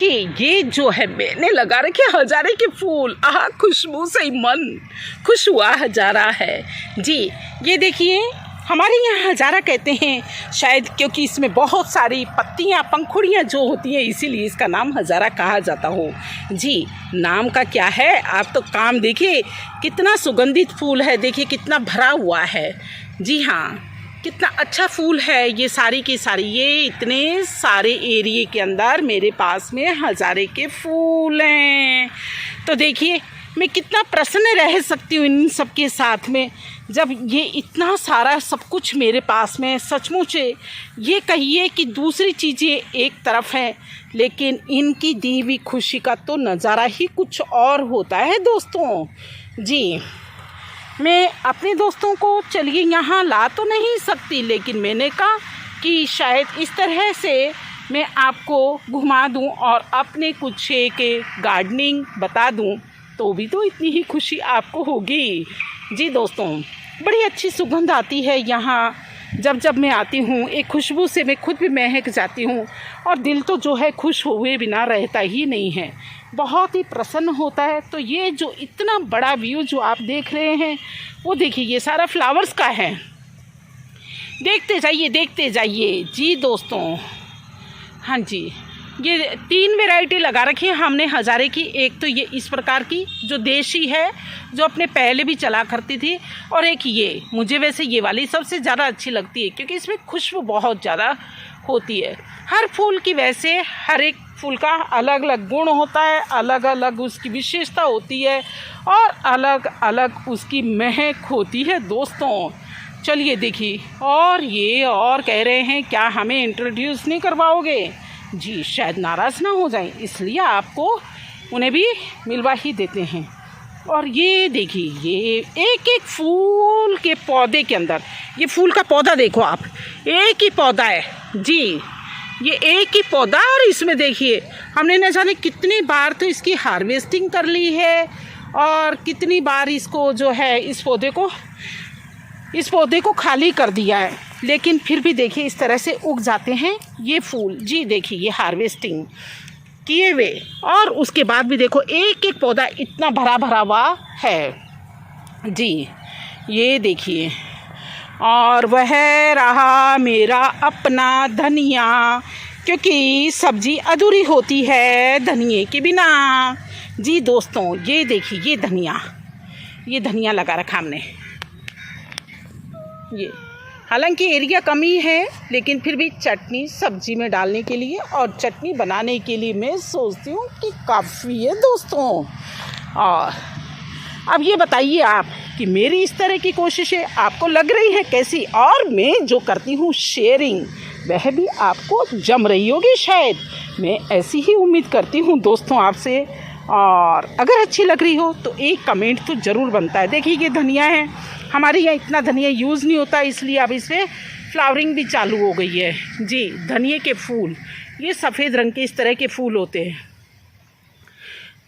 कि ये जो है मैंने लगा रखे हजारे के फूल, आह खुशबू से ही मन खुश हुआ जा रहा है जी। ये देखिए हमारे यहाँ हजारा कहते हैं, शायद क्योंकि इसमें बहुत सारी पत्तियाँ पंखुड़ियाँ जो होती हैं इसीलिए इसका नाम हजारा कहा जाता हो जी। नाम का क्या है, आप तो काम देखिए कितना सुगंधित फूल है, देखिए कितना भरा हुआ है जी। हाँ कितना अच्छा फूल है ये सारी की सारी, ये इतने सारे एरिए के अंदर मेरे पास में हजारे के फूल हैं। तो देखिए मैं कितना प्रसन्न रह सकती हूँ इन सब के साथ में, जब ये इतना सारा सब कुछ मेरे पास में। सचमुच ये कहिए कि दूसरी चीज़ें एक तरफ हैं, लेकिन इनकी दी हुई खुशी का तो नज़ारा ही कुछ और होता है दोस्तों जी। मैं अपने दोस्तों को चलिए यहाँ ला तो नहीं सकती, लेकिन मैंने कहा कि शायद इस तरह से मैं आपको घुमा दूँ और अपने कुछ के गार्डनिंग बता दूँ, तो भी तो इतनी ही खुशी आपको होगी जी। दोस्तों बड़ी अच्छी सुगंध आती है यहाँ, जब मैं आती हूँ एक खुशबू से मैं खुद भी महक जाती हूँ, और दिल तो जो है खुश हुए बिना रहता ही नहीं है, बहुत ही प्रसन्न होता है। तो ये जो इतना बड़ा व्यू जो आप देख रहे हैं वो देखिए ये सारा फ्लावर्स का है, देखते जाइए जी दोस्तों। हाँ जी, ये 3 वैरायटी लगा रखी है हमने हजारे की। एक तो ये इस प्रकार की जो देशी है, जो अपने पहले भी चला करती थी, और एक ये मुझे वैसे ये वाली सबसे ज़्यादा अच्छी लगती है क्योंकि इसमें खुशबू बहुत ज़्यादा होती है। हर फूल की वैसे हर एक फूल का अलग अलग गुण होता है, अलग अलग उसकी विशेषता होती है और अलग अलग उसकी महक होती है दोस्तों। चलिए देखिए, और ये और कह रहे हैं क्या हमें इंट्रोड्यूस नहीं करवाओगे जी, शायद नाराज़ ना हो जाएं, इसलिए आपको उन्हें भी मिलवा ही देते हैं। और ये देखिए ये एक एक फूल के पौधे के अंदर, ये फूल का पौधा देखो आप, एक ही पौधा है जी, ये एक ही पौधा। और इसमें देखिए हमने न जाने कितनी बार तो इसकी हार्वेस्टिंग कर ली है, और कितनी बार इसको जो है इस पौधे को खाली कर दिया है, लेकिन फिर भी देखिए इस तरह से उग जाते हैं ये फूल जी। देखिए ये हार्वेस्टिंग किए हुए, और उसके बाद भी देखो एक एक पौधा इतना भरा हुआ है जी। ये देखिए, और वह रहा मेरा अपना धनिया, क्योंकि सब्जी अधूरी होती है धनिए के बिना जी। दोस्तों ये देखिए ये धनिया लगा रखा हमने, ये हालांकि एरिया कम ही है, लेकिन फिर भी चटनी सब्जी में डालने के लिए और चटनी बनाने के लिए मैं सोचती हूँ कि काफ़ी है दोस्तों। और अब ये बताइए आप कि मेरी इस तरह की कोशिशें आपको लग रही है कैसी, और मैं जो करती हूँ शेयरिंग वह भी आपको जम रही होगी शायद, मैं ऐसी ही उम्मीद करती हूँ दोस्तों आपसे। और अगर अच्छी लग रही हो तो एक कमेंट तो ज़रूर बनता है। देखिए ये धनिया है, हमारे यहाँ इतना धनिया यूज़ नहीं होता, इसलिए अब इसमें फ्लावरिंग भी चालू हो गई है जी। धनिए के फूल ये सफ़ेद रंग के इस तरह के फूल होते हैं।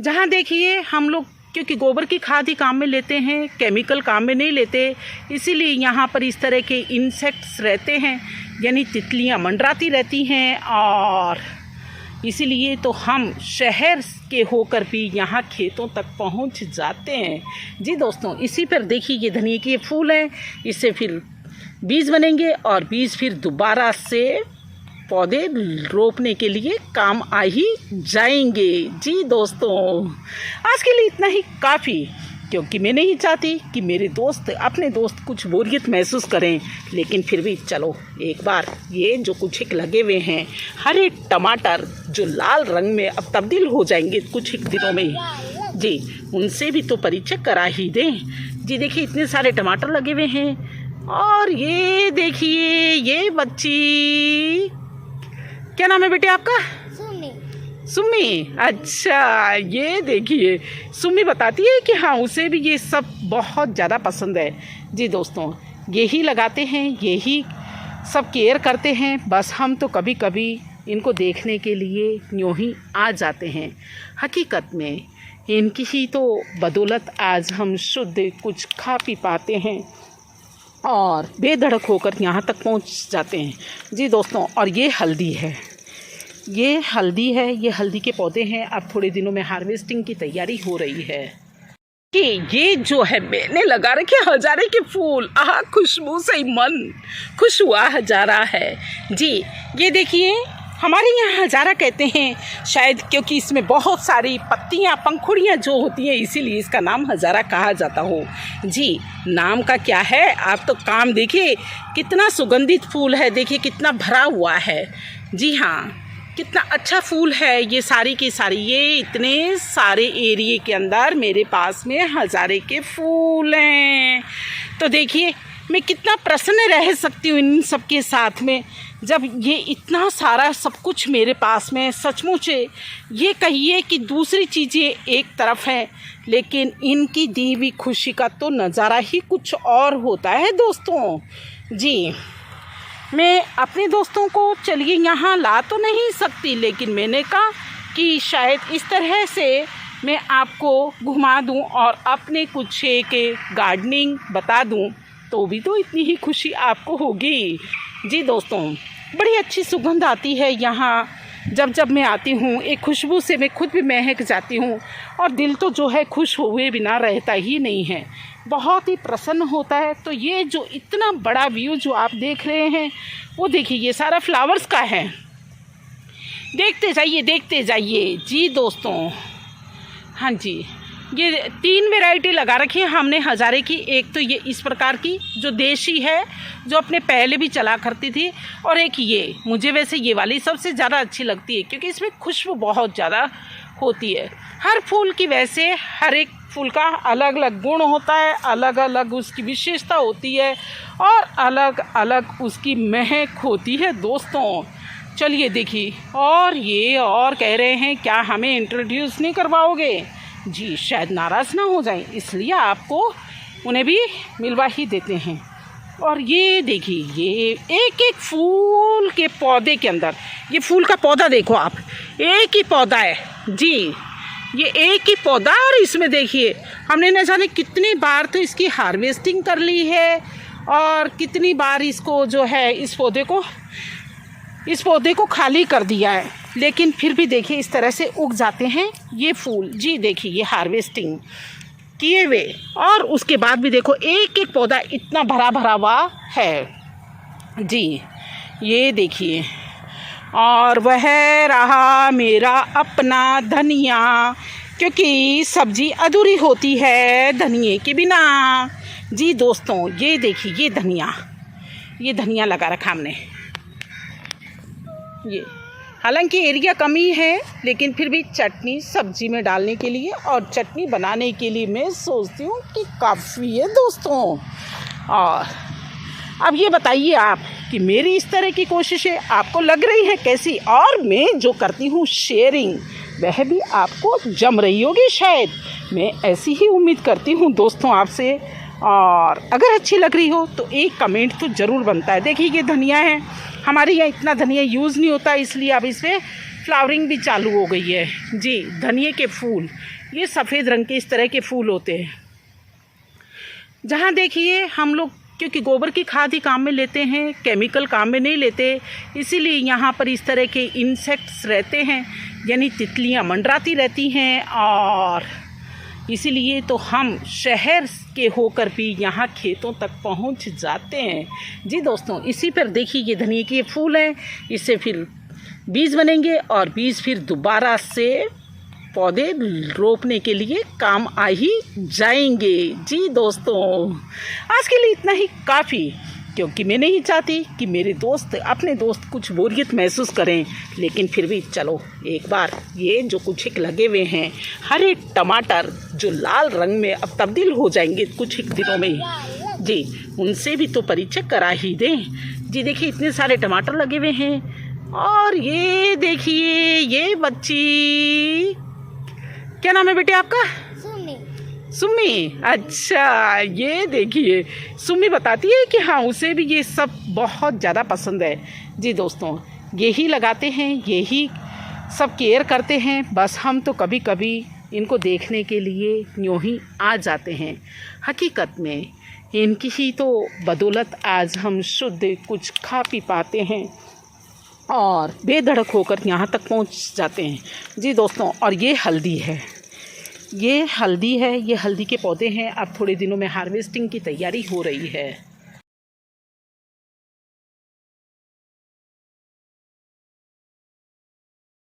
जहाँ देखिए हम लोग क्योंकि गोबर की खाद ही काम में लेते हैं, केमिकल काम में नहीं लेते, इसीलिए यहाँ पर इस तरह के इंसेक्ट्स रहते हैं, यानी तितलियाँ मंडराती रहती हैं, और इसीलिए तो हम शहर के होकर भी यहाँ खेतों तक पहुँच जाते हैं जी। दोस्तों इसी पर देखिए ये धनिया के फूल हैं, इससे फिर बीज बनेंगे और बीज फिर दोबारा से पौधे रोपने के लिए काम आ ही जाएंगे जी। दोस्तों आज के लिए इतना ही काफ़ी, क्योंकि मैं नहीं चाहती कि मेरे दोस्त अपने दोस्त कुछ बोरियत महसूस करें, लेकिन फिर भी चलो एक बार ये जो कुछ एक लगे हुए हैं हरे टमाटर जो लाल रंग में अब तब्दील हो जाएंगे कुछ एक दिनों में जी, उनसे भी तो परिचय करा ही दें जी। देखिए इतने सारे टमाटर लगे हुए हैं, और ये देखिए ये बच्ची, क्या नाम है बेटे आपका? सुम्मी। अच्छा ये देखिए सुम्मी बताती है कि हाँ उसे भी ये सब बहुत ज़्यादा पसंद है जी। दोस्तों यही लगाते हैं, यही सब केयर करते हैं, बस हम तो कभी कभी इनको देखने के लिए यूँ ही आ जाते हैं। हकीकत में इनकी ही तो बदौलत आज हम शुद्ध कुछ खा पी पाते हैं और बेधड़क होकर यहाँ तक पहुँच जाते हैं जी। दोस्तों और ये हल्दी है, ये हल्दी है, ये हल्दी के पौधे हैं। अब थोड़े दिनों में हार्वेस्टिंग की तैयारी हो रही है कि ये जो है मैंने लगा रखे हजारे के फूल। आहा, खुशबू से ही मन खुश हुआ हजारा है जी। ये देखिए, हमारे यहाँ हजारा कहते हैं शायद क्योंकि इसमें बहुत सारी पत्तियाँ पंखुड़ियाँ जो होती हैं, इसीलिए इसका नाम हजारा कहा जाता हो जी। नाम का क्या है, आप तो काम देखिए, कितना सुगंधित फूल है, देखिए कितना भरा हुआ है जी। हाँ, कितना अच्छा फूल है। ये सारी की सारी, ये इतने सारे एरिए के अंदर मेरे पास में हजारे के फूल हैं। तो देखिए मैं कितना प्रसन्न रह सकती हूँ इन सब के साथ में, जब ये इतना सारा सब कुछ मेरे पास में। सचमुच ये कहिए कि दूसरी चीज़ें एक तरफ हैं, लेकिन इनकी दी हुई खुशी का तो नज़ारा ही कुछ और होता है दोस्तों जी। मैं अपने दोस्तों को चलिए यहाँ ला तो नहीं सकती, लेकिन मैंने कहा कि शायद इस तरह से मैं आपको घुमा दूँ और अपने कुछ के गार्डनिंग बता दूँ, तो भी तो इतनी ही खुशी आपको होगी जी। दोस्तों, बड़ी अच्छी सुगंध आती है यहाँ। जब मैं आती हूँ, एक खुशबू से मैं खुद भी महक जाती हूँ और दिल तो जो है खुश हुए बिना रहता ही नहीं है, बहुत ही प्रसन्न होता है। तो ये जो इतना बड़ा व्यू जो आप देख रहे हैं, वो देखिए, ये सारा फ्लावर्स का है। देखते जाइए जी दोस्तों। हाँ जी, ये 3 वैरायटी लगा रखी है हमने हजारे की। एक तो ये इस प्रकार की जो देशी है, जो अपने पहले भी चला करती थी, और एक ये, मुझे वैसे ये वाली सबसे ज़्यादा अच्छी लगती है क्योंकि इसमें खुशबू बहुत ज़्यादा होती है। हर फूल की वैसे हर एक फूल का अलग अलग गुण होता है, अलग अलग उसकी विशेषता होती है और अलग अलग उसकी महक होती है दोस्तों। चलिए देखिए, और ये और कह रहे हैं क्या हमें इंट्रोड्यूस नहीं करवाओगे जी, शायद नाराज़ ना हो जाएं, इसलिए आपको उन्हें भी मिलवा ही देते हैं। और ये देखिए, ये एक एक फूल के पौधे के अंदर, ये फूल का पौधा देखो आप, एक ही पौधा है जी, ये एक ही पौधा। और इसमें देखिए हमने न जाने कितनी बार तो इसकी हार्वेस्टिंग कर ली है और कितनी बार इसको जो है इस पौधे को खाली कर दिया है, लेकिन फिर भी देखिए इस तरह से उग जाते हैं ये फूल जी। देखिए ये हार्वेस्टिंग किए हुए, और उसके बाद भी देखो एक एक पौधा इतना भरा भरा हुआ है जी। ये देखिए, और वह रहा मेरा अपना धनिया, क्योंकि सब्जी अधूरी होती है धनिए के बिना जी। दोस्तों ये देखिए, ये धनिया लगा रखा हमने। ये हालांकि एरिया कम ही है, लेकिन फिर भी चटनी सब्जी में डालने के लिए और चटनी बनाने के लिए मैं सोचती हूँ कि काफ़ी है दोस्तों। और अब ये बताइए आप कि मेरी इस तरह की कोशिशें आपको लग रही है कैसी, और मैं जो करती हूँ शेयरिंग, वह भी आपको जम रही होगी शायद। मैं ऐसी ही उम्मीद करती हूँ दोस्तों आपसे, और अगर अच्छी लग रही हो तो एक कमेंट तो ज़रूर बनता है। देखिए ये धनिया है, हमारे यहाँ इतना धनिया यूज़ नहीं होता, इसलिए अब इसमें फ्लावरिंग भी चालू हो गई है जी। धनिए के फूल, ये सफ़ेद रंग के इस तरह के फूल होते हैं। जहाँ देखिए हम लोग क्योंकि गोबर की खाद ही काम में लेते हैं, केमिकल काम में नहीं लेते, इसीलिए यहाँ पर इस तरह के इंसेक्ट्स रहते हैं, यानी तितलियाँ मंडराती रहती हैं, और इसीलिए तो हम शहर के होकर भी यहाँ खेतों तक पहुँच जाते हैं जी। दोस्तों इसी पर देखिए ये धनिया के फूल हैं, इससे फिर बीज बनेंगे और बीज फिर दोबारा से पौधे रोपने के लिए काम आ ही जाएंगे जी। दोस्तों आज के लिए इतना ही काफ़ी, क्योंकि मैं नहीं चाहती कि मेरे दोस्त अपने दोस्त कुछ बोरियत महसूस करें, लेकिन फिर भी चलो एक बार ये जो कुछ एक लगे हुए हैं हरे टमाटर जो लाल रंग में अब तब्दील हो जाएंगे कुछ एक दिनों में जी, उनसे भी तो परिचय करा ही दें जी। देखिए इतने सारे टमाटर लगे हुए हैं, और ये देखिए ये बच्ची, क्या नाम है बेटे आपका? सुम्मी। अच्छा, ये देखिए सुम्मी बताती है कि हाँ उसे भी ये सब बहुत ज़्यादा पसंद है जी। दोस्तों यही लगाते हैं, यही सब केयर करते हैं, बस हम तो कभी कभी इनको देखने के लिए यूँ ही आ जाते हैं। हकीकत में इनकी ही तो बदौलत आज हम शुद्ध कुछ खा पी पाते हैं। और बेधड़क होकर यहाँ तक पहुँच जाते हैं। जी दोस्तों, और ये हल्दी है, ये हल्दी के पौधे हैं। अब थोड़े दिनों में हार्वेस्टिंग की तैयारी हो रही है।